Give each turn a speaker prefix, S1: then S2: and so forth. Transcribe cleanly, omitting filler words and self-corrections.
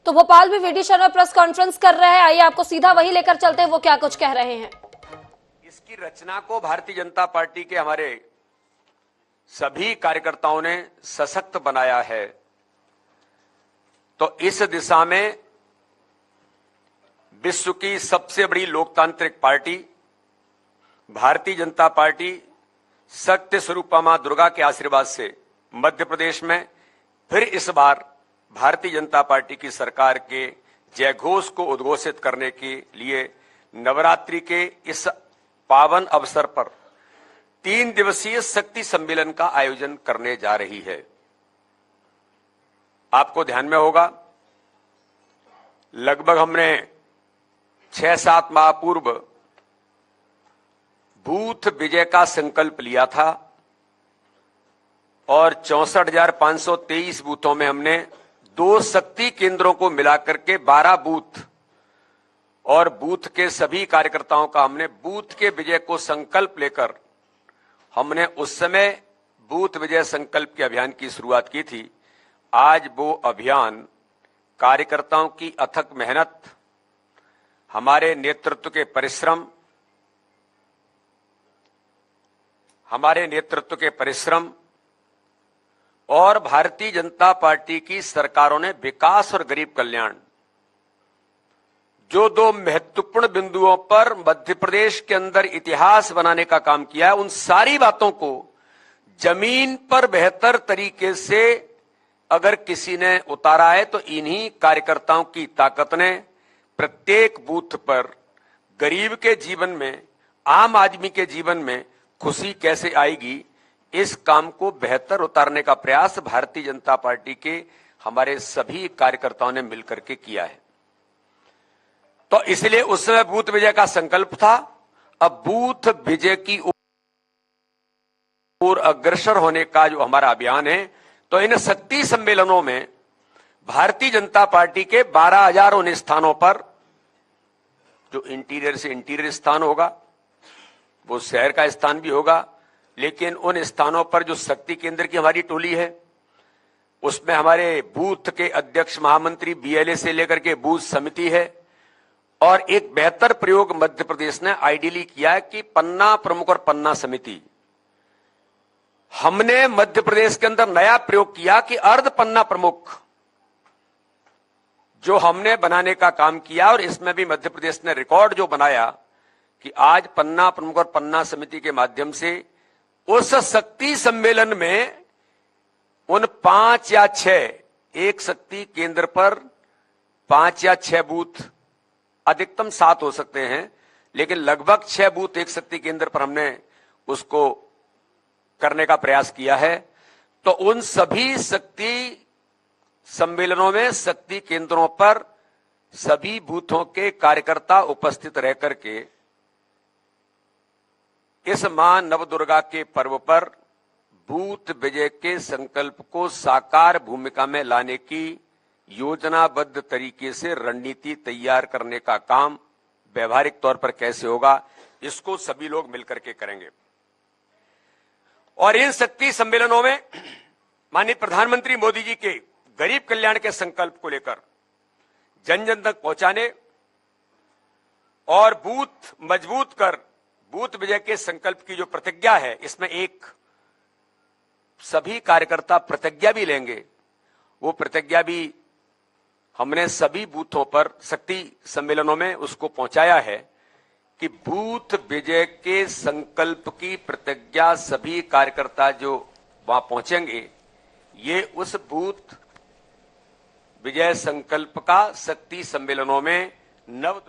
S1: तो भोपाल में VD Sharma press conference कर रहे हैं, आइए आपको सीधा वही लेकर चलते हैं, वो क्या कुछ कह रहे हैं।
S2: इसकी रचना को भारतीय जनता पार्टी के हमारे सभी कार्यकर्ताओं ने सशक्त बनाया है। तो इस दिशा में विश्व की सबसे बड़ी लोकतांत्रिक पार्टी भारतीय जनता पार्टी सत्य स्वरूपा मां दुर्गा के आशीर्वाद से मध्य प्रदेश में फिर इस बार भारतीय जनता पार्टी की सरकार के जयघोष को उद्घोषित करने के लिए नवरात्रि के इस पावन अवसर पर 3 दिवसीय शक्ति सम्मेलन का आयोजन करने जा रही है। आपको ध्यान में होगा, लगभग हमने 6-7 माह पूर्व बूथ विजय का संकल्प लिया था और 64,523 बूथों में हमने 2 शक्ति केंद्रों को मिलाकर के 12 बूथ और बूथ के सभी कार्यकर्ताओं का हमने बूथ के विजय को संकल्प लेकर हमने उस समय बूथ विजय संकल्प के अभियान की शुरुआत की थी। आज वो अभियान कार्यकर्ताओं की अथक मेहनत, हमारे नेतृत्व के परिश्रम और भारतीय जनता पार्टी की सरकारों ने विकास और गरीब कल्याण जो 2 महत्वपूर्ण बिंदुओं पर मध्य प्रदेश के अंदर इतिहास बनाने का काम किया है, उन सारी बातों को जमीन पर बेहतर तरीके से अगर किसी ने उतारा है तो इन्हीं कार्यकर्ताओं की ताकत ने प्रत्येक बूथ पर गरीब के जीवन में, आम आदमी के जीवन में खुशी कैसे आएगी, इस काम को बेहतर उतारने का प्रयास भारतीय जनता पार्टी के हमारे सभी कार्यकर्ताओं ने मिलकर के किया है। तो इसलिए उस समय बूथ विजय का संकल्प था। अब बूथ विजय की ओर अग्रसर होने का जो हमारा अभियान है, तो इन शक्ति सम्मेलनों में भारतीय जनता पार्टी के 12,000 स्थानों पर जो इंटीरियर से इंटीरियर स्थान होगा, वो शहर का स्थान भी होगा, लेकिन उन स्थानों पर जो शक्ति केंद्र की हमारी टोली है, उसमें हमारे बूथ के अध्यक्ष महामंत्री बीएलए से लेकर के बूथ समिति है। और एक बेहतर प्रयोग मध्य प्रदेश ने आइडियली किया है कि पन्ना प्रमुख और पन्ना समिति, हमने मध्य प्रदेश के अंदर नया प्रयोग किया कि अर्ध पन्ना प्रमुख जो हमने बनाने का काम किया, और इसमें भी मध्य प्रदेश ने रिकॉर्ड जो बनाया कि आज पन्ना प्रमुख और पन्ना समिति के माध्यम से उस शक्ति सम्मेलन में उन 5 या 6 एक शक्ति केंद्र पर 5 या 6 बूथ, अधिकतम 7 हो सकते हैं, लेकिन लगभग 6 बूथ एक शक्ति केंद्र पर हमने उसको करने का प्रयास किया है। तो उन सभी शक्ति सम्मेलनों में शक्ति केंद्रों पर सभी बूथों के कार्यकर्ता उपस्थित रह करके इस मां नवदुर्गा के पर्व पर बूथ विजय के संकल्प को साकार भूमिका में लाने की योजनाबद्ध तरीके से रणनीति तैयार करने का काम व्यवहारिक तौर पर कैसे होगा, इसको सभी लोग मिलकर के करेंगे। और इन शक्ति सम्मेलनों में माननीय प्रधानमंत्री मोदी जी के गरीब कल्याण के संकल्प को लेकर जन जन तक पहुंचाने और बूथ मजबूत कर बूथ विजय के संकल्प की जो प्रतिज्ञा है, इसमें एक सभी कार्यकर्ता प्रतिज्ञा भी लेंगे। वो प्रतिज्ञा भी हमने सभी बूथों पर शक्ति सम्मेलनों में उसको पहुंचाया है कि बूथ विजय के संकल्प की प्रतिज्ञा सभी कार्यकर्ता जो वहां पहुंचेंगे, ये उस बूथ विजय संकल्प का शक्ति सम्मेलनों में नव